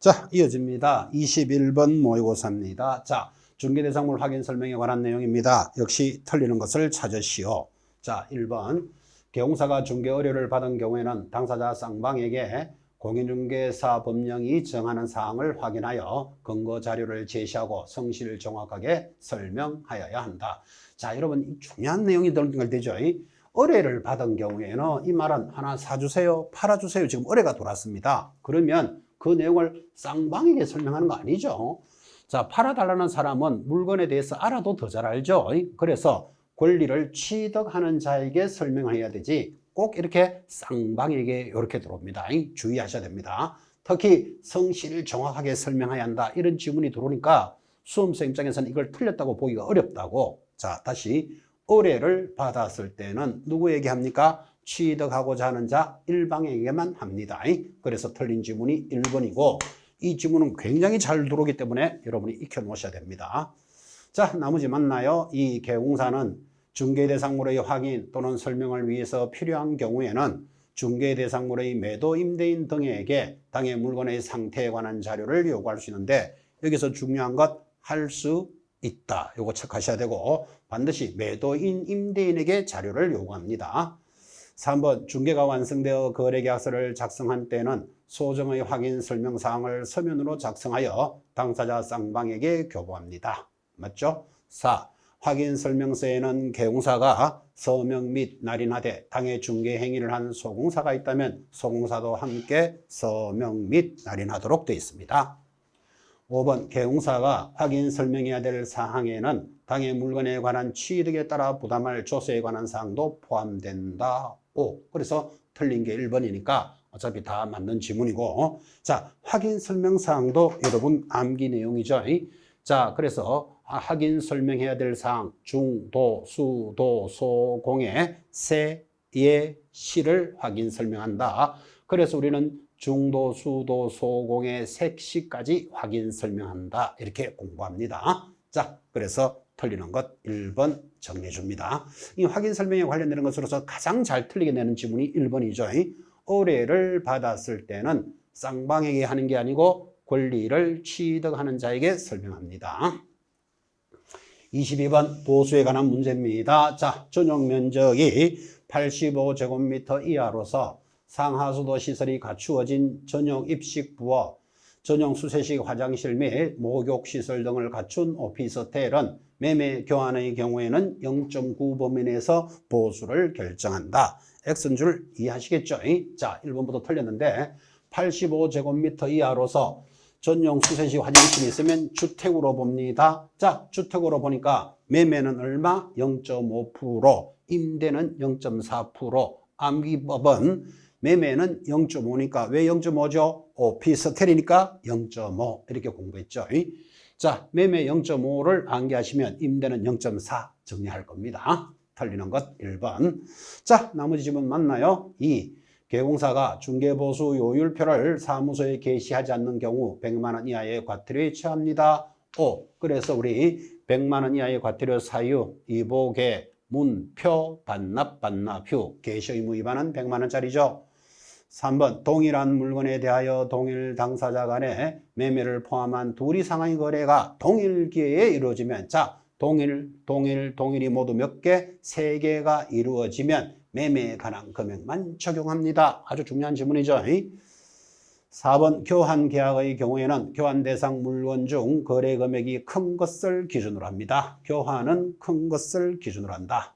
자, 이어집니다. 21번 모의고사입니다. 자, 중개대상물 확인 설명에 관한 내용입니다. 역시 틀리는 것을 찾으시오. 자, 1번. 개공사가 중개 의뢰를 받은 경우에는 당사자 쌍방에게 공인중개사 법령이 정하는 사항을 확인하여 근거 자료를 제시하고 성실을 정확하게 설명하여야 한다. 자, 여러분 중요한 내용이 연결되죠. 의뢰를 받은 경우에는 이 말은 하나 사주세요, 팔아주세요. 지금 의뢰가 돌았습니다. 그러면 그 내용을 쌍방에게 설명하는 거 아니죠. 자, 팔아달라는 사람은 물건에 대해서 알아도 더 잘 알죠. 그래서 권리를 취득하는 자에게 설명해야 되지 꼭 이렇게 쌍방에게 이렇게 들어옵니다. 주의하셔야 됩니다. 특히 성실을 정확하게 설명해야 한다. 이런 지문이 들어오니까 수험생 입장에서는 이걸 틀렸다고 보기가 어렵다고. 자, 다시 의뢰를 받았을 때는 누구에게 합니까? 취득하고자 하는 자 일방에게만 합니다. 그래서 틀린 지문이 1번이고 이 지문은 굉장히 잘 들어오기 때문에 여러분이 익혀 놓으셔야 됩니다. 자, 나머지 맞나요? 이 개공사는 중개대상물의 확인 또는 설명을 위해서 필요한 경우에는 중개대상물의 매도 임대인 등에게 당해 물건의 상태에 관한 자료를 요구할 수 있는데 여기서 중요한 것 할 수 있다. 요거 체크하셔야 되고 반드시 매도인 임대인에게 자료를 요구합니다. 3번 중개가 완성되어 거래계약서를 작성한 때는 소정의 확인 설명사항을 서면으로 작성하여 당사자 쌍방에게 교부합니다. 맞죠? 4. 확인 설명서에는 개공사가 서명 및 날인하되 당해 중개 행위를 한 소공사가 있다면 소공사도 함께 서명 및 날인하도록 되어 있습니다. 5번 개공사가 확인 설명해야 될 사항에는 당해 물건에 관한 취득에 따라 부담할 조세에 관한 사항도 포함된다. 5. 그래서 틀린 게 1번이니까 어차피 다 맞는 지문이고 자, 확인 설명사항도 여러분 암기 내용이죠. 자, 그래서 확인 설명해야 될 사항 중, 도, 수, 도, 소, 공의 세, 예, 시를 확인 설명한다. 그래서 우리는 중도, 수도, 소공의 색시까지 확인 설명한다. 이렇게 공부합니다. 자, 그래서 틀리는 것 1번 정리해 줍니다. 이 확인 설명에 관련되는 것으로서 가장 잘 틀리게 되는 지문이 1번이죠. 의뢰를 받았을 때는 쌍방에게 하는 게 아니고 권리를 취득하는 자에게 설명합니다. 22번 보수에 관한 문제입니다. 자, 전용 면적이 85제곱미터 이하로서 상하수도 시설이 갖추어진 전용 입식부와 전용 수세식 화장실 및 목욕시설 등을 갖춘 오피스텔은 매매 교환의 경우에는 0.9 범위내에서 보수를 결정한다. X인 줄 이해하시겠죠? 자, 1번부터 틀렸는데 85제곱미터 이하로서 전용 수세식 화장실이 있으면 주택으로 봅니다. 자, 주택으로 보니까 매매는 얼마? 0.5%, 임대는 0.4%. 암기법은 매매는 0.5니까 왜 0.5죠? 오피스텔이니까 0.5 이렇게 공부했죠. 자, 매매 0.5를 암기하시면 임대는 0.4 정리할 겁니다. 틀리는 것 1번. 자, 나머지 질문 맞나요? 2. 개공사가 중개보수 요율표를 사무소에 게시하지 않는 경우 100만 원 이하의 과태료에 처합니다. 5. 그래서 우리 100만 원 이하의 과태료 사유, 이보개, 문표, 반납, 반납휴, 게시 의무 위반은 100만 원짜리죠. 3번 동일한 물건에 대하여 동일 당사자 간에 매매를 포함한 둘 이상의 거래가 동일 기회에 이루어지면 자, 동일이 모두 몇 개? 3개가 이루어지면 매매에 관한 금액만 적용합니다. 아주 중요한 질문이죠. 4번 교환 계약의 경우에는 교환 대상 물건 중 거래 금액이 큰 것을 기준으로 합니다. 교환은 큰 것을 기준으로 한다.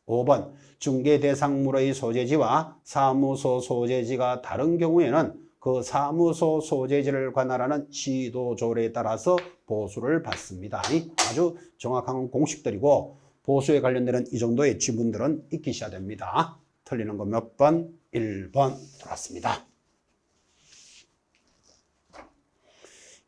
5번 중개 대상물의 소재지와 사무소 소재지가 다른 경우에는 그 사무소 소재지를 관할하는 지도조례에 따라서 보수를 받습니다. 아주 정확한 공식들이고 보수에 관련되는 이 정도의 지문들은 익히셔야 됩니다. 틀리는 거 몇 번? 1번 들어왔습니다.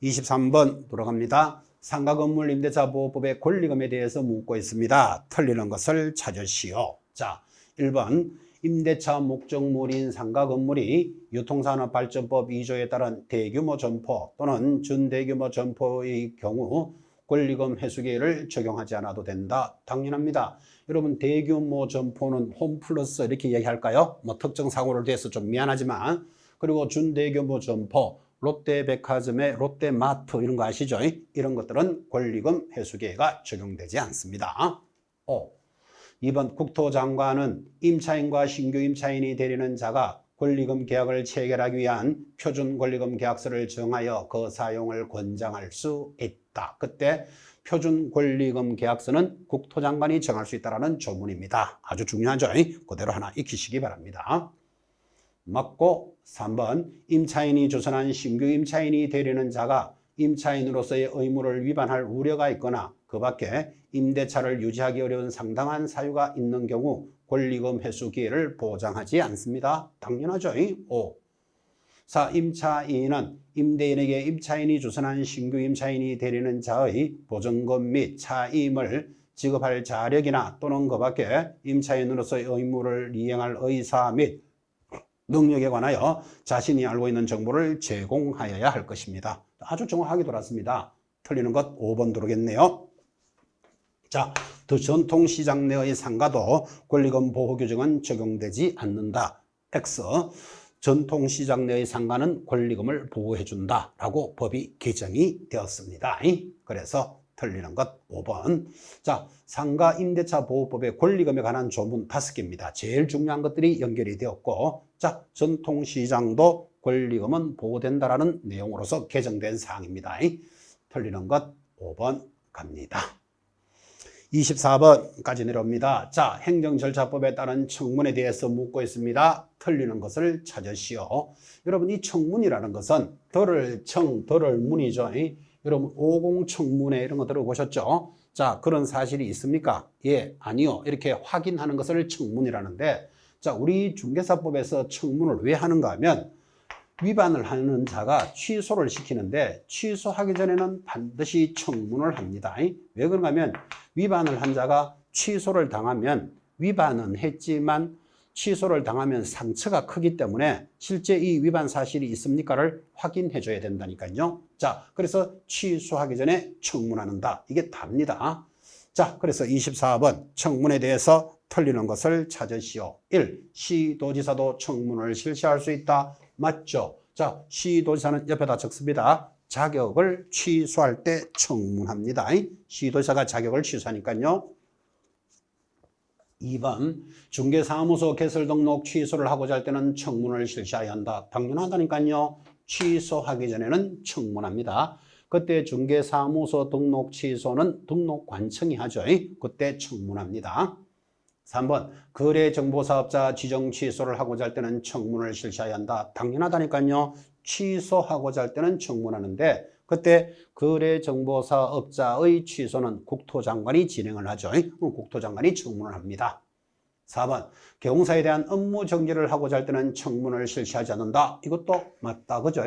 23번 돌아갑니다. 상가건물 임대차보호법의 권리금에 대해서 묻고 있습니다. 틀리는 것을 찾으시오. 자, 1번 임대차 목적물인 상가건물이 유통산업발전법 2조에 따른 대규모 점포 또는 준대규모 점포의 경우 권리금 회수기회를 적용하지 않아도 된다. 당연합니다. 여러분 대규모 점포는 홈플러스 이렇게 얘기할까요? 뭐 특정 사고를 대해서 좀 미안하지만 그리고 준대규모 점포 롯데백화점의 롯데마트 이런 거 아시죠? 이런 것들은 권리금 회수기회가 적용되지 않습니다. 5. 2번 국토장관은 임차인과 신규 임차인이 되려는 자가 권리금 계약을 체결하기 위한 표준 권리금 계약서를 정하여 그 사용을 권장할 수 있다. 그때 표준 권리금 계약서는 국토장관이 정할 수 있다는 조문입니다. 아주 중요하죠? 그대로 하나 익히시기 바랍니다. 맞고 3번 임차인이 조선한 신규 임차인이 되려는 자가 임차인으로서의 의무를 위반할 우려가 있거나 그 밖에 임대차를 유지하기 어려운 상당한 사유가 있는 경우 권리금 회수 기회를 보장하지 않습니다. 당연하죠. 5. 4. 임차인은 임대인에게 임차인이 조선한 신규 임차인이 되려는 자의 보증금 및 차임을 지급할 자력이나 또는 그 밖에 임차인으로서의 의무를 이행할 의사 및 능력에 관하여 자신이 알고 있는 정보를 제공하여야 할 것입니다. 아주 정확하게 돌았습니다. 틀리는 것 5번 들어오겠네요. 자, 더 전통시장 내의 상가도 권리금 보호규정은 적용되지 않는다. X. 전통시장 내의 상가는 권리금을 보호해준다 라고 법이 개정이 되었습니다. 그래서 틀리는 것 5번. 자, 상가 임대차 보호법의 권리금에 관한 조문 5개입니다. 제일 중요한 것들이 연결이 되었고, 자, 전통시장도 권리금은 보호된다라는 내용으로서 개정된 사항입니다. 틀리는 것 5번 갑니다. 24번까지 내려옵니다. 자, 행정절차법에 따른 청문에 대해서 묻고 있습니다. 틀리는 것을 찾으시오. 여러분, 이 청문이라는 것은 덜을 청, 덜을 문이죠. 여러분, 50청문회 이런 거 들어보셨죠? 자, 그런 사실이 있습니까? 예, 아니요. 이렇게 확인하는 것을 청문이라는데, 자, 우리 중개사법에서 청문을 왜 하는가 하면 위반을 하는 자가 취소를 시키는데 취소하기 전에는 반드시 청문을 합니다. 왜 그런가 하면 위반을 한 자가 취소를 당하면 위반은 했지만 취소를 당하면 상처가 크기 때문에 실제 이 위반 사실이 있습니까를 확인해 줘야 된다니까요. 자, 그래서 취소하기 전에 청문한다. 이게 답니다. 자, 그래서 24번 청문에 대해서 틀리는 것을 찾으시오. 1. 시도지사도 청문을 실시할 수 있다. 맞죠? 자, 시도지사는 옆에다 적습니다. 자격을 취소할 때 청문합니다. 시도지사가 자격을 취소하니까요. 2번 중개사무소 개설 등록 취소를 하고자 할 때는 청문을 실시해야 한다. 당연하다니까요. 취소하기 전에는 청문합니다. 그때 중개사무소 등록 취소는 등록 관청이 하죠. 그때 청문합니다. 3번 거래정보사업자 지정 취소를 하고자 할 때는 청문을 실시해야 한다. 당연하다니까요. 취소하고자 할 때는 청문하는데 그때 거래정보사업자의 취소는 국토장관이 진행을 하죠. 국토장관이 청문을 합니다. 4번 개공사에 대한 업무 정지를 하고자 할 때는 청문을 실시하지 않는다. 이것도 맞다. 그죠?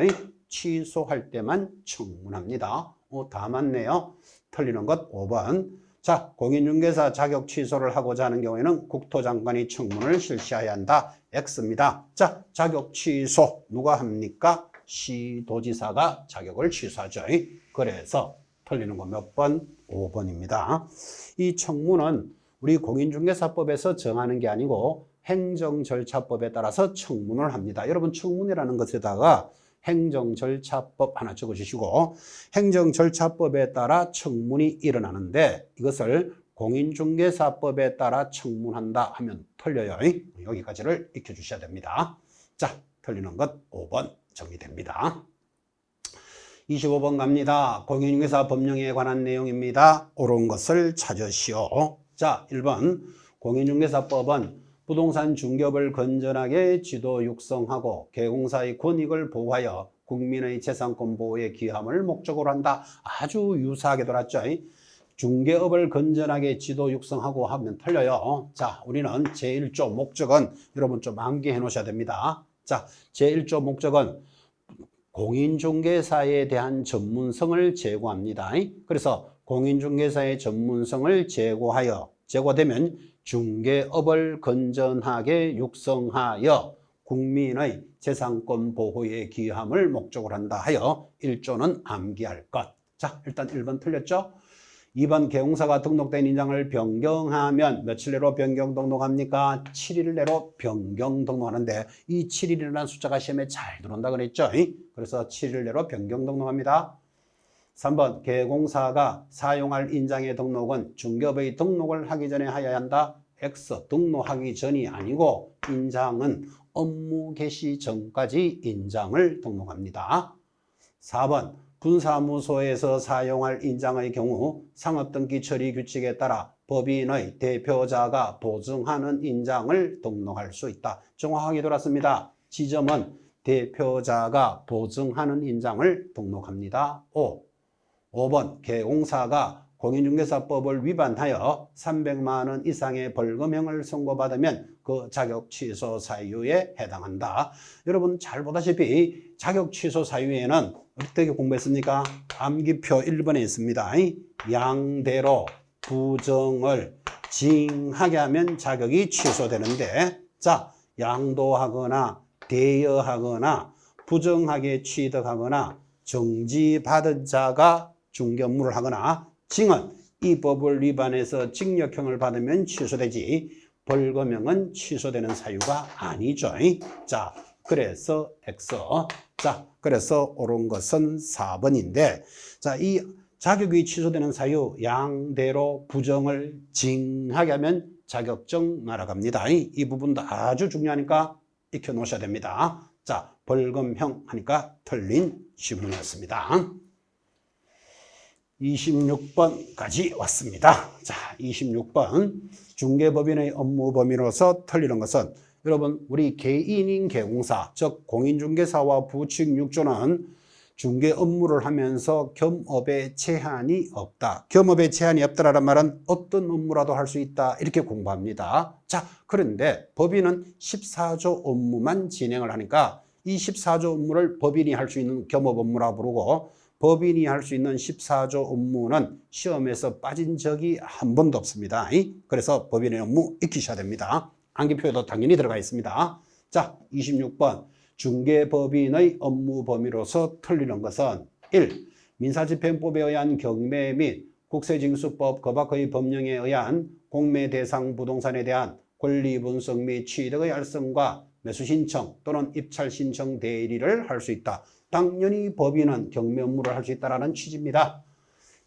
취소할 때만 청문합니다. 다 맞네요. 틀리는 것 5번. 자, 공인중개사 자격 취소를 하고자 하는 경우에는 국토장관이 청문을 실시해야 한다. X입니다. 자, 자격 취소 누가 합니까? 시도지사가 자격을 취소하죠. 그래서 틀리는 거 몇 번? 5번입니다. 이 청문은 우리 공인중개사법에서 정하는 게 아니고 행정절차법에 따라서 청문을 합니다. 여러분 청문이라는 것에다가 행정절차법 하나 적어주시고 행정절차법에 따라 청문이 일어나는데 이것을 공인중개사법에 따라 청문한다 하면 틀려요. 여기까지를 익혀주셔야 됩니다. 자, 틀리는 것 5번 정리됩니다. 25번 갑니다. 공인중개사 법령에 관한 내용입니다. 옳은 것을 찾으시오. 자, 1번 공인중개사법은 부동산 중개업을 건전하게 지도 육성하고 개공사의 권익을 보호하여 국민의 재산권 보호에 기함을 목적으로 한다. 아주 유사하게 돌았죠. 중개업을 건전하게 지도 육성하고 하면 틀려요. 자, 우리는 제1조 목적은 여러분 좀 암기해 놓으셔야 됩니다. 자, 제1조 목적은 공인중개사에 대한 전문성을 제고합니다. 그래서 공인중개사의 전문성을 제고되면 중개업을 건전하게 육성하여 국민의 재산권 보호에 기함을 목적으로 한다 하여 1조는 암기할 것. 자, 일단 1번 틀렸죠? 2번 개공사가 등록된 인장을 변경하면 며칠 내로 변경 등록합니까? 7일 내로 변경 등록하는데 이 7일이라는 숫자가 시험에 잘 들어온다 그랬죠? 그래서 7일 내로 변경 등록합니다. 3번 개공사가 사용할 인장의 등록은 중개업의 등록을 하기 전에 하여야 한다. X 등록하기 전이 아니고 인장은 업무 개시 전까지 인장을 등록합니다. 4번 분사무소에서 사용할 인장의 경우 상업등기 처리 규칙에 따라 법인의 대표자가 보증하는 인장을 등록할 수 있다. 정확하게 돌았습니다. 지점은 대표자가 보증하는 인장을 등록합니다. 5번 개공사가 공인중개사법을 위반하여 300만 원 이상의 벌금형을 선고받으면 그 자격 취소 사유에 해당한다. 여러분 잘 보다시피 자격 취소 사유에는 어떻게 공부했습니까? 암기표 1번에 있습니다. 양대로 부정을 징하게 하면 자격이 취소되는데, 자, 양도하거나 대여하거나 부정하게 취득하거나 정지받은 자가 중개 업무를 하거나 징은 이 법을 위반해서 징역형을 받으면 취소되지 벌금형은 취소되는 사유가 아니죠. 자, 그래서 X. 자, 그래서 옳은 것은 4번인데, 자, 이 자격이 취소되는 사유 양대로 부정을 징하게 하면 자격증 날아갑니다. 이 부분도 아주 중요하니까 익혀 놓으셔야 됩니다. 자, 벌금형 하니까 틀린 지문이었습니다. 26번까지 왔습니다. 자, 26번 중개법인의 업무 범위로서 틀리는 것은 여러분 우리 개인인 개공사 즉 공인중개사와 부칙 6조는 중개 업무를 하면서 겸업에 제한이 없다. 겸업에 제한이 없다라는 말은 어떤 업무라도 할 수 있다 이렇게 공부합니다. 자, 그런데 법인은 14조 업무만 진행을 하니까 이 14조 업무를 법인이 할 수 있는 겸업 업무라 부르고 법인이 할 수 있는 14조 업무는 시험에서 빠진 적이 한 번도 없습니다. 그래서 법인의 업무 익히셔야 됩니다. 암기표에도 당연히 들어가 있습니다. 자, 26번 중개법인의 업무 범위로서 틀리는 것은 1. 민사집행법에 의한 경매 및 국세징수법 거박의 법령에 의한 공매 대상 부동산에 대한 권리분석 및 취득의 알선과 매수신청 또는 입찰신청 대리를 할 수 있다. 당연히 법인은 경매 업무를 할 수 있다는 취지입니다.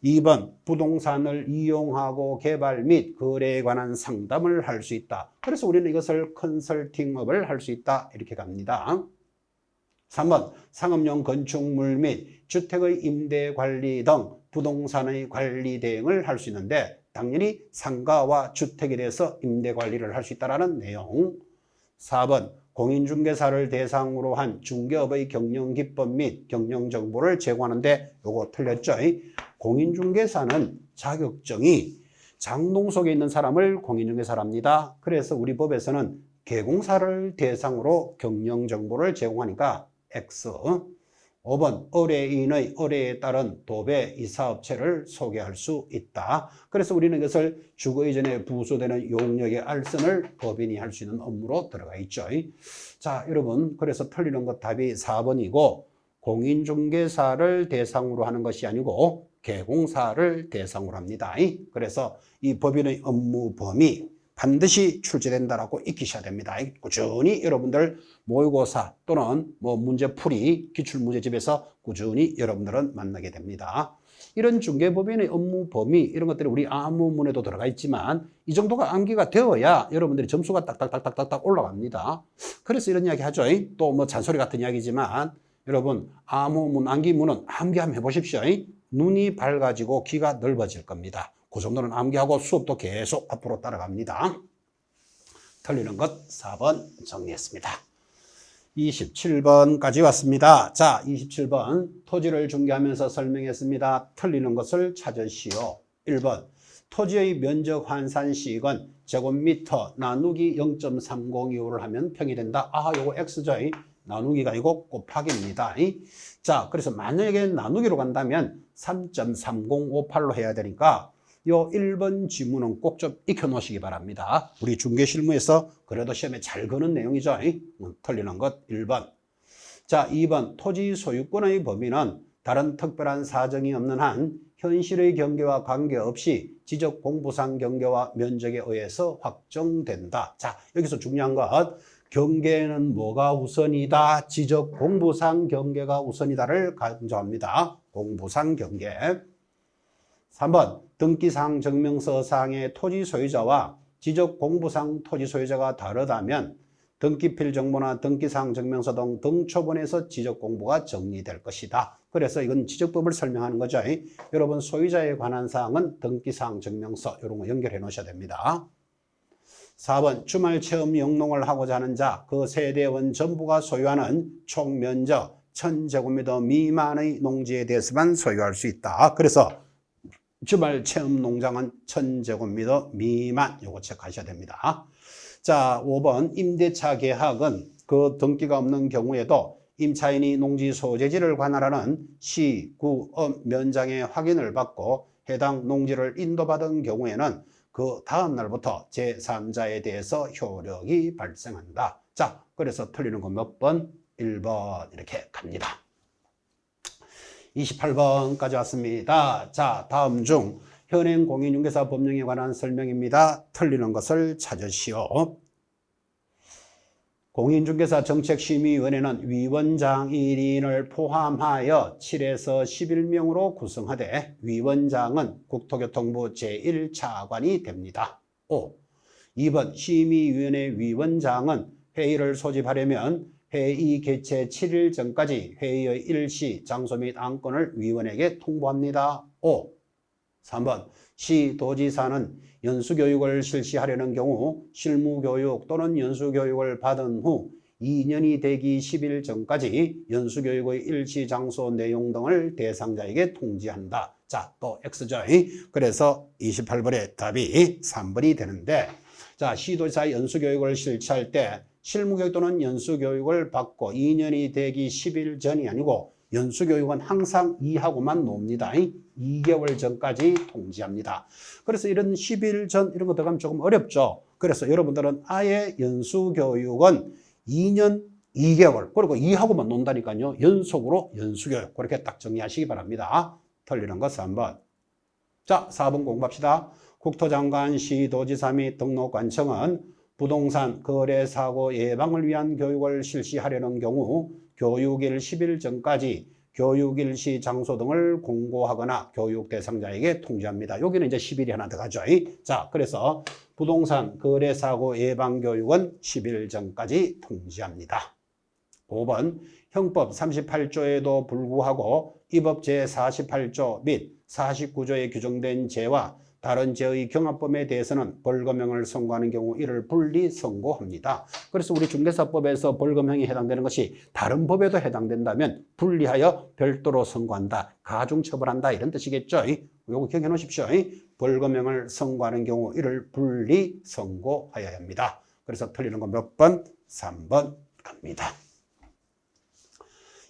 2번 부동산을 이용하고 개발 및 거래에 관한 상담을 할 수 있다. 그래서 우리는 이것을 컨설팅업을 할 수 있다 이렇게 갑니다. 3번 상업용 건축물 및 주택의 임대 관리 등 부동산의 관리 대행을 할 수 있는데 당연히 상가와 주택에 대해서 임대 관리를 할 수 있다는 내용. 4번 공인중개사를 대상으로 한 중개업의 경영기법 및 경영정보를 제공하는데 요거 틀렸죠? 공인중개사는 자격증이 장롱 속에 있는 사람을 공인중개사랍니다. 그래서 우리 법에서는 개공사를 대상으로 경영정보를 제공하니까 X. 5번 의뢰인의 의뢰에 따른 도배 이사업체를 소개할 수 있다. 그래서 우리는 이것을 주거 이전에 부수되는 용역의 알선을 법인이 할 수 있는 업무로 들어가 있죠. 자, 여러분 그래서 틀리는 것 답이 4번이고 공인중개사를 대상으로 하는 것이 아니고 개공사를 대상으로 합니다. 그래서 이 법인의 업무 범위 반드시 출제된다라고 익히셔야 됩니다. 꾸준히 여러분들 모의고사 또는 문제풀이 기출문제집에서 꾸준히 여러분들은 만나게 됩니다. 이런 중개법인의 업무 범위 이런 것들이 우리 암호문에도 들어가 있지만 이 정도가 암기가 되어야 여러분들이 점수가 딱딱딱딱딱 올라갑니다. 그래서 이런 이야기 하죠. 또 잔소리 같은 이야기지만 여러분 암호문 암기문은 암기 한번 해보십시오. 눈이 밝아지고 귀가 넓어질 겁니다. 그 정도는 암기하고 수업도 계속 앞으로 따라갑니다. 틀리는 것 4번 정리했습니다. 27번까지 왔습니다. 자, 27번 토지를 중개하면서 설명했습니다. 틀리는 것을 찾으시오. 1번 토지의 면적 환산 시익은 제곱미터 나누기 0.302호를 하면 평이 된다. 아, 요거 X죠. 나누기가 아니고 곱하기입니다. 자, 그래서 만약에 나누기로 간다면 3.3058로 해야 되니까 요 1번 지문은 꼭 좀 익혀 놓으시기 바랍니다. 우리 중개실무에서 그래도 시험에 잘 거는 내용이죠. 틀리는 것 1번. 자, 2번 토지 소유권의 범위는 다른 특별한 사정이 없는 한 현실의 경계와 관계없이 지적 공부상 경계와 면적에 의해서 확정된다. 자, 여기서 중요한 것, 경계는 뭐가 우선이다? 지적 공부상 경계가 우선이다를 강조합니다. 공부상 경계. 3번, 등기상 증명서상의 토지 소유자와 지적 공부상 토지 소유자가 다르다면 등기필 정보나 등기상 증명서 등 등초본에서 지적 공부가 정리될 것이다. 그래서 이건 지적법을 설명하는 거죠. 여러분 소유자에 관한 사항은 등기상 증명서 이런 거 연결해 놓으셔야 됩니다. 4번 주말 체험 영농을 하고자 하는 자, 그 세대원 전부가 소유하는 총 면적 1000제곱미터 미만의 농지에 대해서만 소유할 수 있다. 그래서 주말 체험 농장은 1000제곱미터 미만, 요거 체크하셔야 됩니다. 자, 5번 임대차 계약은 그 등기가 없는 경우에도 임차인이 농지 소재지를 관할하는 시, 구, 면장의 확인을 받고 해당 농지를 인도받은 경우에는 그 다음 날부터 제3자에 대해서 효력이 발생한다. 자, 그래서 틀리는 거 몇 번? 1번 이렇게 갑니다. 28번까지 왔습니다. 자, 다음 중 현행 공인중개사 법령에 관한 설명입니다. 틀리는 것을 찾으시오. 공인중개사 정책심의위원회는 위원장 1인을 포함하여 7에서 11명으로 구성하되 위원장은 국토교통부 제1차관이 됩니다. 5. 2번 심의위원회 위원장은 회의를 소집하려면 회의 개최 7일 전까지 회의의 일시, 장소 및 안건을 위원에게 통보합니다. 5. 3번 시도지사는 연수교육을 실시하려는 경우 실무교육 또는 연수교육을 받은 후 2년이 되기 10일 전까지 연수교육의 일시, 장소, 내용 등을 대상자에게 통지한다. 자, 또 X죠. 그래서 28번의 답이 3번이 되는데, 자, 시도지사 연수교육을 실시할 때 실무교육 또는 연수교육을 받고 2년이 되기 10일 전이 아니고 연수교육은 항상 2하고만 놉니다. 2개월 전까지 통지합니다. 그래서 이런 10일 전 이런 거 들어가면 조금 어렵죠. 그래서 여러분들은 아예 연수교육은 2년 2개월 그리고 2하고만 논다니까요. 연속으로 연수교육 그렇게 딱 정리하시기 바랍니다. 틀리는 거 3번. 자, 4번 공부합시다. 국토장관, 시도지사 및 등록관청은 부동산 거래 사고 예방을 위한 교육을 실시하려는 경우 교육일 10일 전까지 교육일 시 장소 등을 공고하거나 교육 대상자에게 통지합니다. 여기는 이제 10일이 하나 더 가죠. 자, 그래서 부동산 거래 사고 예방 교육은 10일 전까지 통지합니다. 5번 형법 38조에도 불구하고 이 법 제48조 및 49조에 규정된 죄와 다른 죄의 경합범에 대해서는 벌금형을 선고하는 경우 이를 분리 선고합니다. 그래서 우리 중개사법에서 벌금형이 해당되는 것이 다른 법에도 해당된다면 분리하여 별도로 선고한다. 가중처벌한다 이런 뜻이겠죠. 이거 기억해 놓으십시오. 벌금형을 선고하는 경우 이를 분리 선고하여야 합니다. 그래서 틀리는 거 몇 번? 3번 갑니다.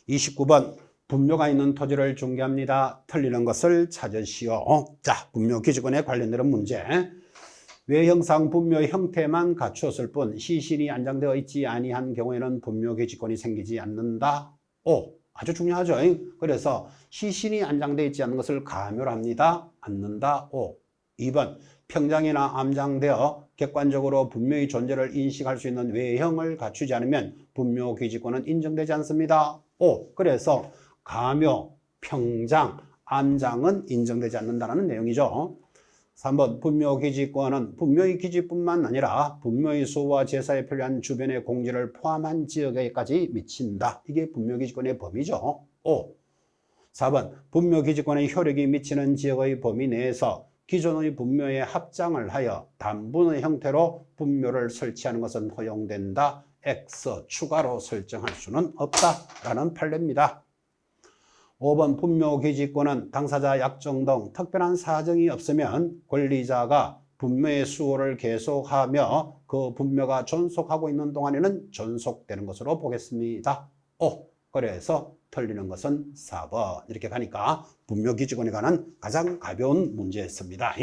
29번 분묘가 있는 토지를 중개합니다. 틀리는 것을 찾으시오. 자, 분묘 기지권에 관련된 문제. 외형상 분묘 형태만 갖추었을 뿐 시신이 안장되어 있지 아니한 경우에는 분묘 기지권이 생기지 않는다. 5. 아주 중요하죠. 그래서 시신이 안장되어 있지 않는 것을 가멸합니다. 않는다. 5. 2번 평장이나 암장되어 객관적으로 분묘의 존재를 인식할 수 있는 외형을 갖추지 않으면 분묘 기지권은 인정되지 않습니다. 5. 그래서 가묘, 평장, 암장은 인정되지 않는다는 내용이죠. 3번 분묘 기지권은 분묘의 기지뿐만 아니라 분묘의 수와 제사에 필요한 주변의 공지를 포함한 지역에까지 미친다. 이게 분묘 기지권의 범위죠. 5. 4번 분묘 기지권의 효력이 미치는 지역의 범위 내에서 기존의 분묘에 합장을 하여 단분의 형태로 분묘를 설치하는 것은 허용된다. X 추가로 설정할 수는 없다라는 판례입니다. 5번 분묘 기지권은 당사자 약정 등 특별한 사정이 없으면 권리자가 분묘의 수호를 계속하며 그 분묘가 존속하고 있는 동안에는 존속되는 것으로 보겠습니다. 5. 그래서 틀리는 것은 4번. 이렇게 가니까 분묘 기지권에 관한 가장 가벼운 문제였습니다.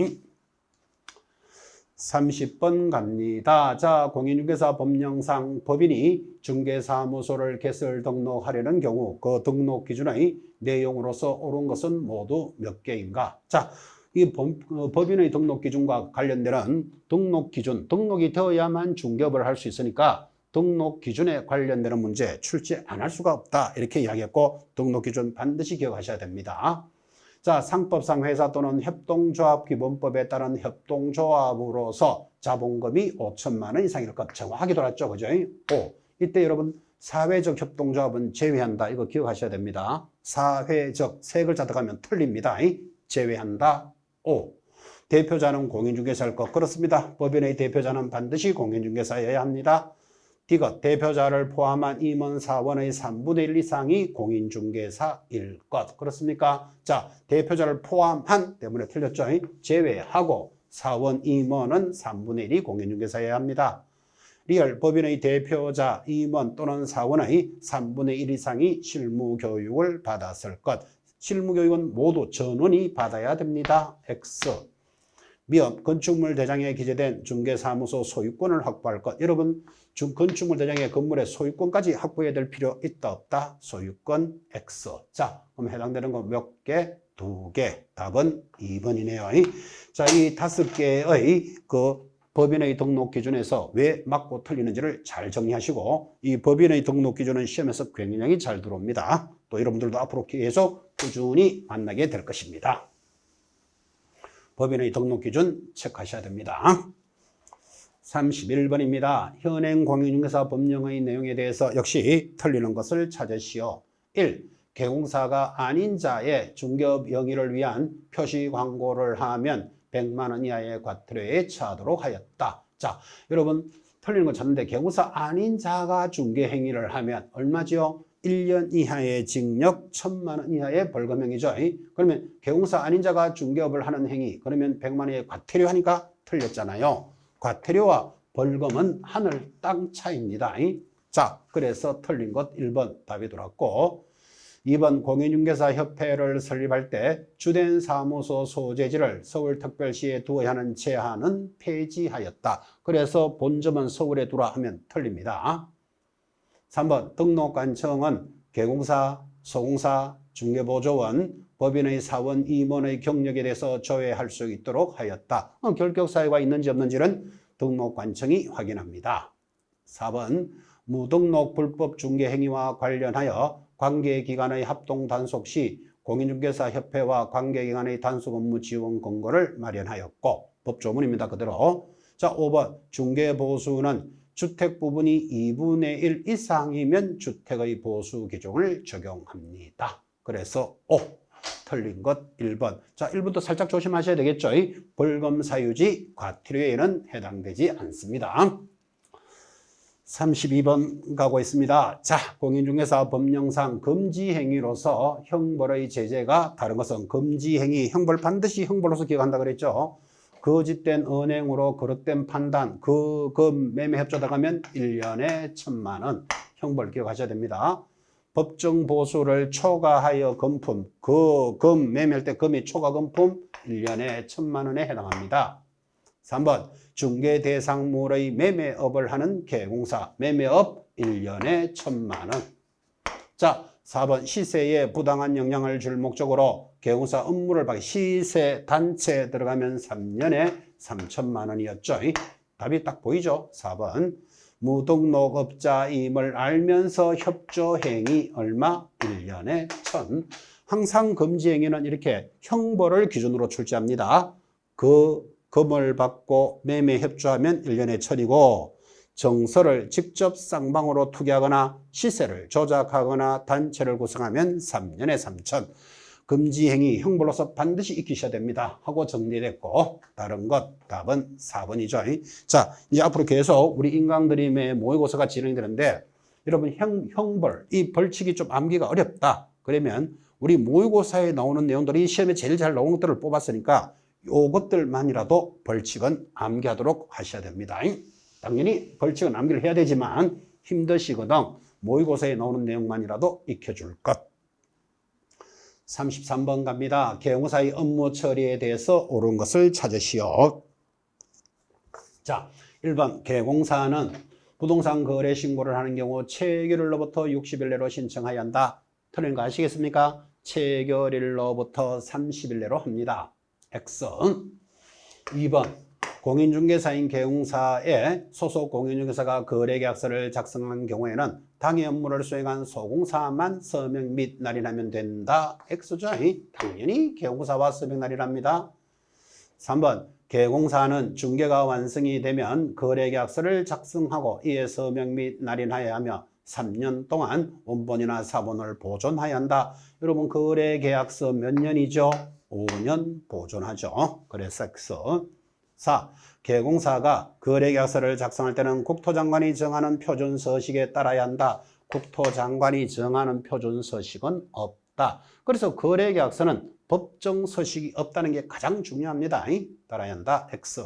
30번 갑니다. 자, 공인중개사 법령상 법인이 중개사무소를 개설 등록하려는 경우 그 등록 기준의 내용으로서 옳은 것은 모두 몇 개인가? 자, 이 법인의 등록 기준과 관련되는 등록 기준, 등록이 되어야만 중개업을 할 수 있으니까 등록 기준에 관련되는 문제 출제 안 할 수가 없다. 이렇게 이야기했고 등록 기준 반드시 기억하셔야 됩니다. 자, 상법상 회사 또는 협동조합 기본법에 따른 협동조합으로서 자본금이 5천만 원 이상일 것 정확하게 돌았죠. 그죠? 5. 이때 여러분 사회적 협동조합은 제외한다. 이거 기억하셔야 됩니다. 사회적 세 글자 들어가면 틀립니다. 제외한다. 5. 대표자는 공인중개사일 것. 그렇습니다. 법인의 대표자는 반드시 공인중개사여야 합니다. 디귿 대표자를 포함한 임원 사원의 3분의 1 이상이 공인중개사일 것. 그렇습니까? 자, 대표자를 포함한 때문에 틀렸죠. 제외하고 사원 임원은 3분의 1이 공인중개사여야 합니다. 리얼 법인의 대표자, 임원 또는 사원의 3분의 1 이상이 실무교육을 받았을 것. 실무교육은 모두 전원이 받아야 됩니다. X. 미업 건축물 대장에 기재된 중개사무소 소유권을 확보할 것. 여러분 건축물 대장의 건물의 소유권까지 확보해야 될 필요 있다 없다? 소유권 X. 자, 그럼 해당되는 거 몇 개? 2개. 답은 2번이네요. 자, 이 5개의 그 법인의 등록 기준에서 왜 맞고 틀리는지를 잘 정리하시고 이 법인의 등록 기준은 시험에서 굉장히 잘 들어옵니다. 또 여러분들도 앞으로 계속 꾸준히 만나게 될 것입니다. 법인의 등록 기준 체크하셔야 됩니다. 31번입니다. 현행 공인중개사 법령의 내용에 대해서 역시 틀리는 것을 찾으시오. 1. 개공사가 아닌 자의 중개업 영위를 위한 표시 광고를 하면 100만 원 이하의 과태료에 처하도록 하였다. 자, 여러분 틀리는 거 찾는데 개공사 아닌 자가 중개 행위를 하면 얼마지요? 1년 이하의 징역, 1,000만 원 이하의 벌금형이죠. 그러면 개공사 아닌 자가 중개업을 하는 행위, 그러면 100만 원의 과태료 하니까 틀렸잖아요. 과태료와 벌금은 하늘 땅 차이입니다. 자, 그래서 틀린 것 1번 답이 들어왔고 2번 공인중개사협회를 설립할 때 주된 사무소 소재지를 서울특별시에 두어야 하는 제한은 폐지하였다. 그래서 본점은 서울에 두라 하면 틀립니다. 3번 등록관청은 개공사, 소공사, 중개보조원, 법인의 사원, 임원의 경력에 대해서 조회할 수 있도록 하였다. 결격 사유가 있는지 없는지는 등록관청이 확인합니다. 4번 무등록 불법 중개 행위와 관련하여 관계기관의 합동 단속 시 공인중개사협회와 관계기관의 단속 업무 지원 권고를 마련하였고 법조문입니다. 그대로. 자, 5번 중개보수는 주택 부분이 2분의 1 이상이면 주택의 보수 규정을 적용합니다. 그래서 O. 틀린 것 1번. 자, 1번도 살짝 조심하셔야 되겠죠. 벌금 사유지 과태료에는 해당되지 않습니다. 32번 가고 있습니다. 자, 공인중개사 법령상 금지행위로서 형벌의 제재가 다른 것은 금지행위, 형벌 반드시 형벌로서 기억한다 그랬죠. 거짓된 은행으로 거릇된 판단, 매매협조 들어가면 1년에 1,000만 원 형벌 기억하셔야 됩니다. 법정 보수를 초과하여 금품, 매매할 때 금이 초과 금품 1년에 1,000만 원에 해당합니다. 3번 중개 대상물의 매매업을 하는 개공사, 매매업 1년에 1,000만 원. 자, 4번 시세에 부당한 영향을 줄 목적으로 개공사 업무를 받기 시세 단체 들어가면 3년에 3,000만 원이었죠. 답이 딱 보이죠? 4번 무등록업자임을 알면서 협조행위 얼마? 1년에 1,000. 항상 금지행위는 이렇게 형벌을 기준으로 출제합니다. 그 금을 받고 매매 협조하면 1년에 1,000이고 정서를 직접 쌍방으로 투기하거나 시세를 조작하거나 단체를 구성하면 3년에 3,000. 금지행위 형벌로서 반드시 익히셔야 됩니다. 하고 정리됐고 다른 것 답은 4번이죠. 자, 이제 앞으로 계속 우리 인강드림의 모의고사가 진행되는데 여러분 형벌, 이 벌칙이 좀 암기가 어렵다. 그러면 우리 모의고사에 나오는 내용들이 시험에 제일 잘 나오는 것들을 뽑았으니까 이것들만이라도 벌칙은 암기하도록 하셔야 됩니다. 당연히 벌칙은 암기를 해야 되지만 힘드시거든 모의고사에 나오는 내용만이라도 익혀줄 것. 33번 갑니다. 개공사의 업무 처리에 대해서 옳은 것을 찾으시오. 자, 1번 계공사는 부동산 거래 신고를 하는 경우 체결일로부터 60일 내로 신청해야 한다. 틀린 거 아시겠습니까? 체결일로부터 30일 내로 합니다. X. 2번 공인중개사인 계공사에 소속 공인중개사가 거래계약서를 작성한 경우에는 당해 업무를 수행한 소공사만 서명 및 날인하면 된다. X죠. 당연히 계공사와 서명 날인합니다. 3번 계공사는 중개가 완성이 되면 거래계약서를 작성하고 이에 서명 및 날인하여야 하며 3년 동안 원본이나 사본을 보존해야 한다. 여러분 거래계약서 몇 년이죠? 5년 보존하죠. 그래서 X. 4. 계공사가 거래계약서를 작성할 때는 국토장관이 정하는 표준서식에 따라야 한다. 국토장관이 정하는 표준서식은 없다. 그래서 거래계약서는 법정서식이 없다는 게 가장 중요합니다. 따라야 한다. X.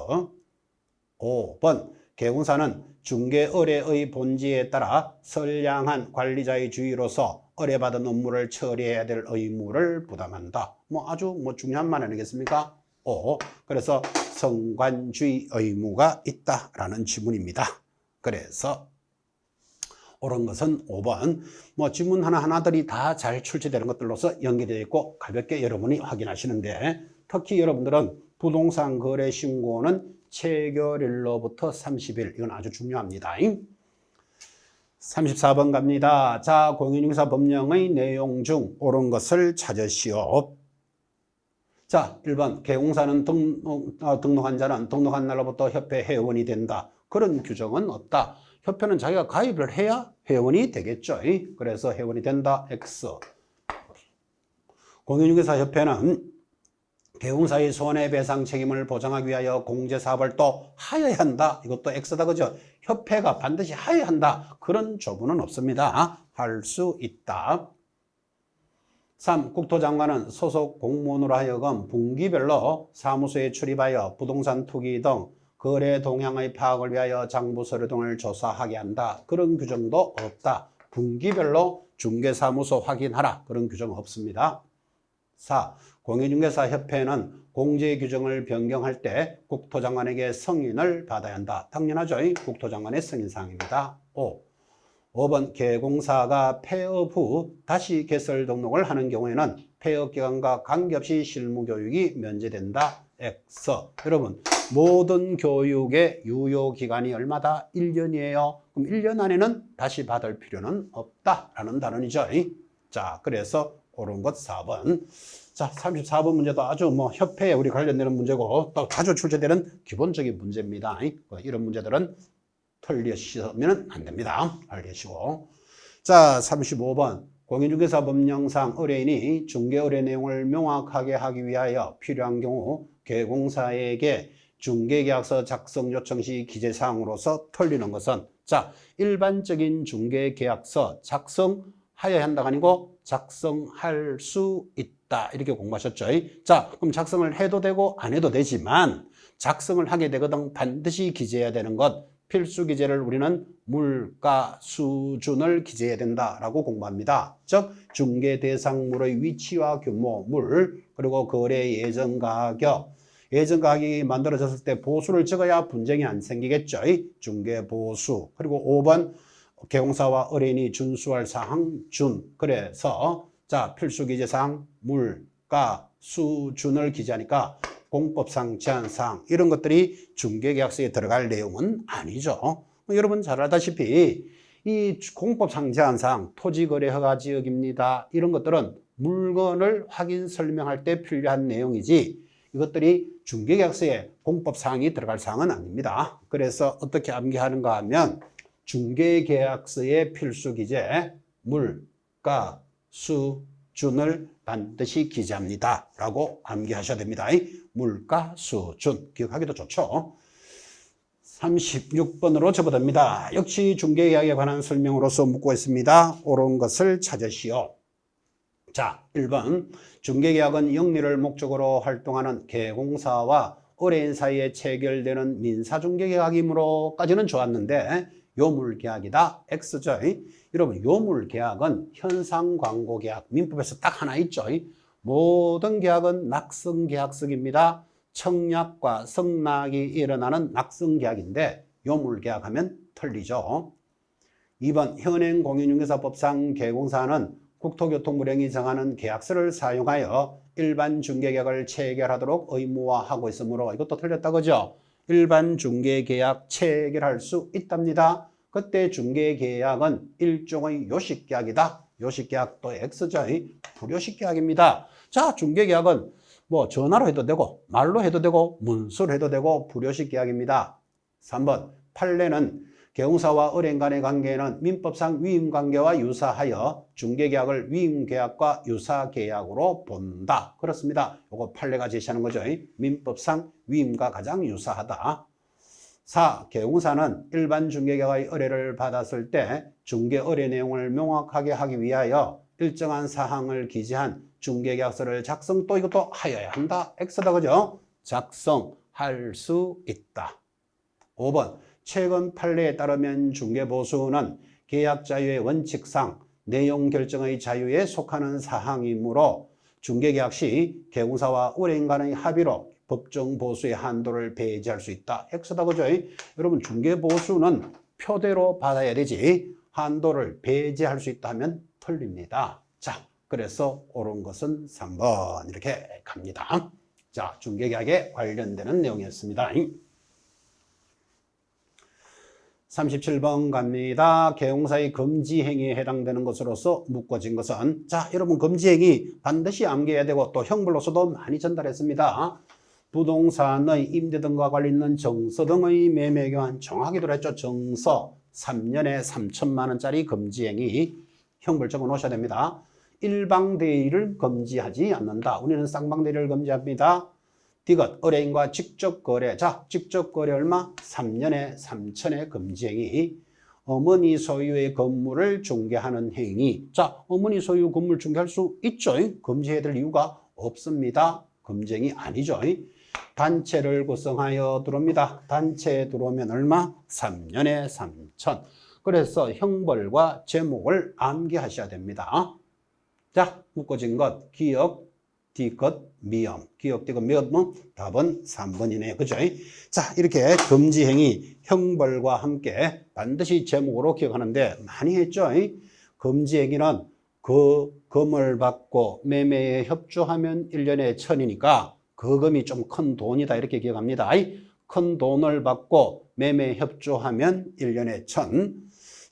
5번 계공사는 중개의뢰의 본지에 따라 선량한 관리자의 주의로서 의뢰받은 업무를 처리해야 될 의무를 부담한다. 아주 중요한 말 아니겠습니까? 5. 그래서 성관주의 의무가 있다라는 지문입니다. 그래서 옳은 것은 5번. 지문 하나하나들이 다 잘 출제되는 것들로서 연계되어 있고 가볍게 여러분이 확인하시는데 특히 여러분들은 부동산 거래 신고는 체결일로부터 30일. 이건 아주 중요합니다. 34번 갑니다. 자, 공인중개사 법령의 내용 중 옳은 것을 찾으시오. 자, 1번 계공사는 등록한 자는 등록한 날로부터 협회 회원이 된다. 그런 규정은 없다. 협회는 자기가 가입을 해야 회원이 되겠죠. 그래서 회원이 된다. X. 공인중개사협회는 계공사의 손해배상 책임을 보장하기 위하여 공제사업을 또 하여야 한다. 이것도 X다. 그죠? 협회가 반드시 하여야 한다. 그런 조문은 없습니다. 할 수 있다. 3. 국토장관은 소속 공무원으로 하여금 분기별로 사무소에 출입하여 부동산 투기 등 거래 동향의 파악을 위하여 장부서류 등을 조사하게 한다. 그런 규정도 없다. 분기별로 중개사무소 확인하라. 그런 규정 없습니다. 4. 공인중개사협회는 공제 규정을 변경할 때 국토장관에게 승인을 받아야 한다. 당연하죠. 국토장관의 승인사항입니다. 5번 계공사가 폐업 후 다시 개설 등록을 하는 경우에는 폐업기간과 관계없이 실무교육이 면제된다. X. 여러분 모든 교육의 유효기간이 얼마다? 1년이에요. 그럼 1년 안에는 다시 받을 필요는 없다라는 단언이죠. 자, 그래서 옳은 것 4번. 자, 34번 문제도 아주 협회에 우리 관련되는 문제고 또 자주 출제되는 기본적인 문제입니다. 이런 문제들은 틀리시면 안 됩니다. 알겠시고. 자, 35번. 공인중개사 법령상 의뢰인이 중개의뢰 내용을 명확하게 하기 위하여 필요한 경우 계공사에게 중개계약서 작성 요청 시 기재사항으로서 틀리는 것은 자, 일반적인 중개계약서 작성하여야 한다가 아니고 작성할 수 있다. 이렇게 공부하셨죠. 자, 그럼 작성을 해도 되고 안 해도 되지만 작성을 하게 되거든 반드시 기재해야 되는 것. 필수 기재를 우리는 물가 수준을 기재해야 된다라고 공부합니다. 즉 중개 대상물의 위치와 규모, 물, 그리고 거래 예정 가격. 예정 가격이 만들어졌을 때 보수를 적어야 분쟁이 안 생기겠죠. 중개 보수. 그리고 5번 계공사와 의뢰인이 준수할 사항 준. 그래서 자 필수 기재 사항 물가 수준을 기재하니까 공법상 제한사항 이런 것들이 중개계약서에 들어갈 내용은 아니죠. 여러분 잘 알다시피 이 공법상 제한사항 토지거래허가지역입니다. 이런 것들은 물건을 확인 설명할 때 필요한 내용이지 이것들이 중개계약서에 공법사항이 들어갈 사항은 아닙니다. 그래서 어떻게 암기하는가 하면 중개계약서의 필수 기재 물가 수준을 반드시 기재합니다. 라고 암기하셔야 됩니다. 물가 수준 기억하기도 좋죠. 36번으로 접어듭니다. 역시 중개계약에 관한 설명으로서 묻고 있습니다. 옳은 것을 찾으시오. 자, 1번 중개계약은 영리를 목적으로 활동하는 계공사와 의뢰인 사이에 체결되는 민사중개계약이므로까지는 좋았는데 요물계약이다. X죠. 여러분 요물계약은 현상광고계약 민법에서 딱 하나 있죠. 모든 계약은 낙성계약성입니다. 청약과 성락이 일어나는 낙성계약인데 요물계약하면 틀리죠. 2번 현행공인중개사법상 계공사는 국토교통부령이 정하는 계약서를 사용하여 일반 중개계약을 체결하도록 의무화하고 있으므로 이것도 틀렸다 그죠? 일반 중개계약 체결할 수 있답니다. 그때 중개계약은 일종의 요식계약이다. 요식계약도 X죠. 불요식계약입니다. 자, 중개계약은 뭐 전화로 해도 되고 말로 해도 되고 문서로 해도 되고 불요식계약입니다. 3번 판례는 계공사와 의뢰인 간의 관계는 민법상 위임관계와 유사하여 중개계약을 위임계약과 유사계약으로 본다. 그렇습니다. 이거 판례가 제시하는 거죠. 민법상 위임과 가장 유사하다. 4. 계공사는 일반 중개계약의 의뢰를 받았을 때 중개 의뢰 내용을 명확하게 하기 위하여 일정한 사항을 기재한 중개계약서를 작성 또 이것도 하여야 한다. X다 그죠? 작성할 수 있다. 5번 최근 판례에 따르면 중개보수는 계약 자유의 원칙상 내용 결정의 자유에 속하는 사항이므로 중개계약 시 계공사와 의뢰인 간의 합의로 법정 보수의 한도를 배제할 수 있다. X다 그죠? 여러분 중개보수는 표대로 받아야 되지 한도를 배제할 수 있다 하면 틀립니다. 자, 그래서 옳은 것은 3번 이렇게 갑니다. 자, 중개계약에 관련되는 내용이었습니다. 37번 갑니다. 계공사의 금지행위에 해당되는 것으로서 묶어진 것은 자, 여러분 금지행위 반드시 암기해야 되고 또 형벌로서도 많이 전달했습니다. 부동산의 임대 등과 관련 있는 정서 등의 매매 교환 정확히 들어있죠. 정서 3년에 3천만 원짜리 금지행위 형벌 적어 놓으셔야 됩니다. 일방대의를 금지하지 않는다. 우리는 쌍방대의를 금지합니다. 디귿 의뢰인과 직접 거래. 자, 직접 거래 얼마? 3년에 3천의 금지행위. 어머니 소유의 건물을 중개하는 행위. 자, 어머니 소유 건물 중개할 수 있죠. 금지해야 될 이유가 없습니다. 금지행위 아니죠. 단체를 구성하여 들어옵니다. 단체에 들어오면 얼마? 3년에 3천. 그래서 형벌과 제목을 암기하셔야 됩니다. 자, 묶어진 것 기억, 디귿, 미음. 기억, 디귿, 미음은 답은 3번이네요. 그죠? 자, 이렇게 금지행위, 형벌과 함께 반드시 제목으로 기억하는데 많이 했죠? 금지행위는 그 금을 받고 매매에 협조하면 1년에 1,000이니까 그 금이 좀 큰 돈이다. 이렇게 기억합니다. 큰 돈을 받고 매매에 협조하면 1년에 1,000.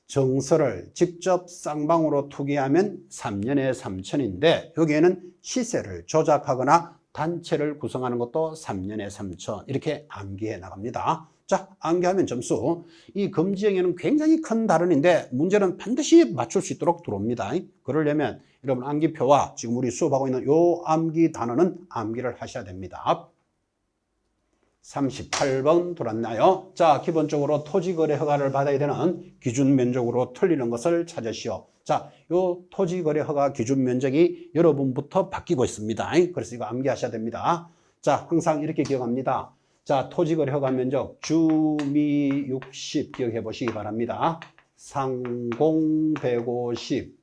정서를 직접 쌍방으로 투기하면 3년에 3천인데 여기에는 시세를 조작하거나 단체를 구성하는 것도 3년에 3천 이렇게 암기해 나갑니다. 자, 암기하면 점수. 이 금지행위는 굉장히 큰 단원인데 문제는 반드시 맞출 수 있도록 들어옵니다. 그러려면 여러분 암기표와 지금 우리 수업하고 있는 요 암기 단어는 암기를 하셔야 됩니다. 38번 들었나요? 자, 기본적으로 토지거래 허가를 받아야 되는 기준 면적으로 틀리는 것을 찾으시오. 자, 요 토지거래 허가 기준 면적이 여러분부터 바뀌고 있습니다. 그래서 이거 암기하셔야 됩니다. 자, 항상 이렇게 기억합니다. 자, 토지거래 허가 면적 주미 60 기억해 보시기 바랍니다. 상공 150,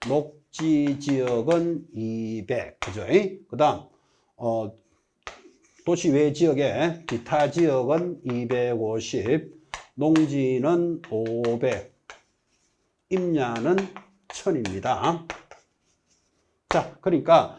녹지 지역은 200, 그죠? 그 다음, 도시 외 지역에 기타 지역은 250, 농지는 500, 임야는 1000입니다. 자, 그러니까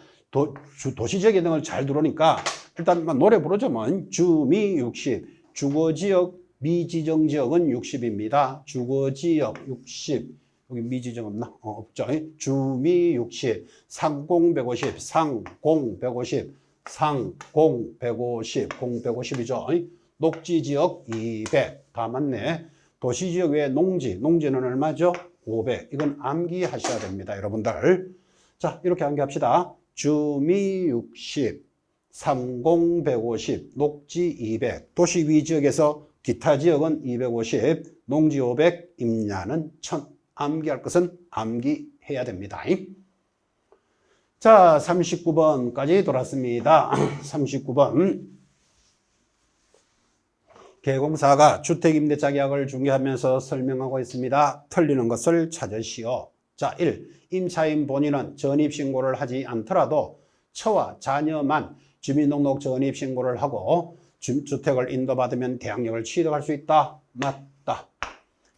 도시 지역의 등을 잘 들어오니까 일단 노래 부르죠. 뭐. 주미 60, 주거지역 미지정 지역은 60입니다. 주거지역 60, 여기 미지정 없나? 없죠. 주미 60, 상공 150, 상공 150, 상공 150, 공 150이죠. 녹지지역 200, 다 맞네. 도시지역 외에 농지는 얼마죠? 500. 이건 암기하셔야 됩니다, 여러분들. 자, 이렇게 암기합시다. 주미 60, 상공 150, 녹지 200. 도시 위 지역에서 기타 지역은 250, 농지 500, 임야는 1000. 암기할 것은 암기해야 됩니다. 자, 39번까지 돌았습니다. 39번. 계공사가 주택임대차 계약을 중개하면서 설명하고 있습니다. 틀리는 것을 찾으시오. 자, 1. 임차인 본인은 전입신고를 하지 않더라도 처와 자녀만 주민등록 전입신고를 하고 주택을 인도받으면 대항력을 취득할 수 있다. 맞다.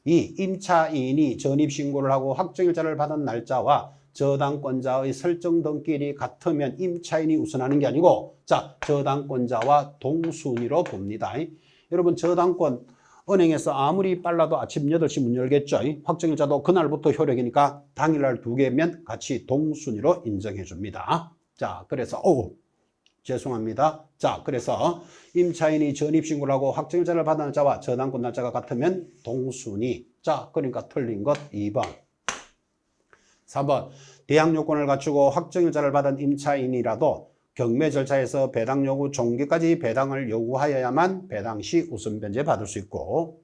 2. 임차인이 전입신고를 하고 확정일자를 받은 날짜와 저당권자의 설정 등기일이 같으면 임차인이 우선하는 게 아니고 자, 저당권자와 동순위로 봅니다. 여러분 저당권 은행에서 아무리 빨라도 아침 8시 문 열겠죠. 확정일자도 그날부터 효력이니까 당일날 2개면 같이 동순위로 인정해 줍니다. 자, 그래서 죄송합니다. 자, 그래서 임차인이 전입신고를 하고 확정일자를 받은 날짜와 저당권 날짜가 같으면 동순위. 자, 그러니까 틀린 것 2번. 4번. 대항요건을 갖추고 확정일자를 받은 임차인이라도 경매 절차에서 배당 요구 종기까지 배당을 요구하여야만 배당 시 우선 변제 받을 수 있고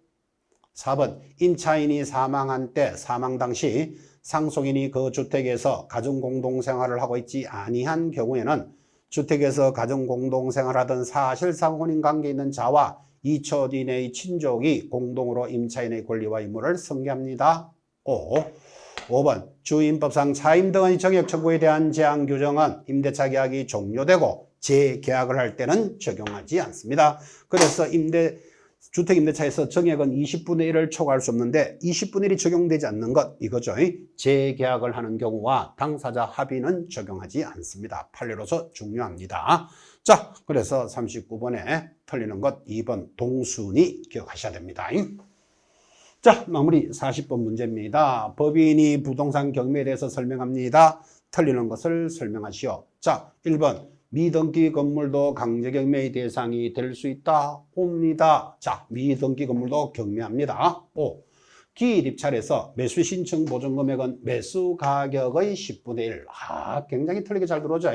4번. 임차인이 사망한 때 사망 당시 상속인이 그 주택에서 가정공동생활을 하고 있지 아니한 경우에는 주택에서 가정공동생활하던 사실상 혼인관계 있는 자와 2초 이내의 친족이 공동으로 임차인의 권리와 의무를 승계합니다. 5번. 주임법상 차임 등의 정액 청구에 대한 제한 규정은 임대차 계약이 종료되고 재계약을 할 때는 적용하지 않습니다. 그래서 주택임대차에서 정액은 20분의 1을 초과할 수 없는데 20분의 1이 적용되지 않는 것 이거죠. 재계약을 하는 경우와 당사자 합의는 적용하지 않습니다. 판례로서 중요합니다. 자, 그래서 39번에 틀리는 것 2번 동순위 기억하셔야 됩니다. 자, 마무리 40번 문제입니다. 법인이 부동산 경매에 대해서 설명합니다. 틀리는 것을 설명하시오. 자, 1번. 미등기 건물도 강제경매의 대상이 될 수 있다. 옵니다. 자, 미등기 건물도 경매합니다. 5. 기일 입찰에서 매수 신청 보증 금액은 매수 가격의 10분의 1. 굉장히 틀리게 잘 들어오죠.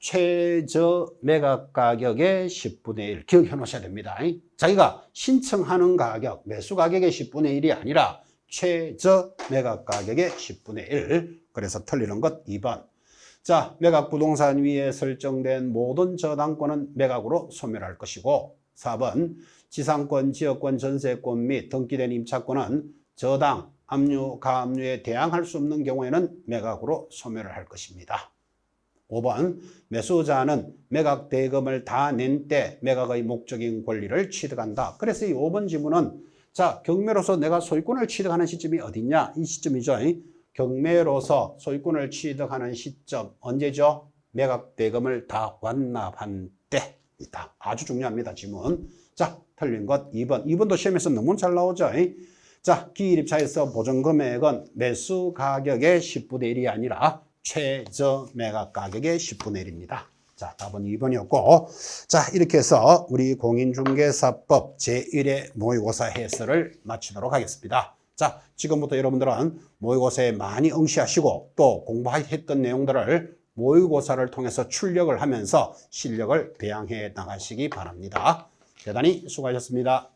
최저 매각 가격의 10분의 1. 기억해 놓으셔야 됩니다. 자기가 신청하는 가격, 매수 가격의 10분의 1이 아니라 최저 매각 가격의 10분의 1. 그래서 틀리는 것 2번. 자, 매각 부동산 위에 설정된 모든 저당권은 매각으로 소멸할 것이고 4번. 지상권, 지역권, 전세권 및 등기된 임차권은 저당, 압류, 가압류에 대항할 수 없는 경우에는 매각으로 소멸을 할 것입니다. 5번. 매수자는 매각 대금을 다 낸 때 매각의 목적인 권리를 취득한다. 그래서 이 5번 지문은 자, 경매로서 내가 소유권을 취득하는 시점이 어디냐? 이 시점이죠. 경매로서 소유권을 취득하는 시점 언제죠? 매각 대금을 다 완납한 때이다. 아주 중요합니다. 지문. 자, 틀린 것 2번. 2번도 시험에서 너무 잘 나오죠. 자, 기일입차에서 보증금액은 매수 가격의 10분의 1이 아니라 최저 매각 가격의 10분의 1입니다. 자, 답은 2번이었고 자, 이렇게 해서 우리 공인중개사법 제1회 모의고사 해설을 마치도록 하겠습니다. 자, 지금부터 여러분들은 모의고사에 많이 응시하시고 또 공부했던 내용들을 모의고사를 통해서 출력을 하면서 실력을 배양해 나가시기 바랍니다. 대단히 수고하셨습니다.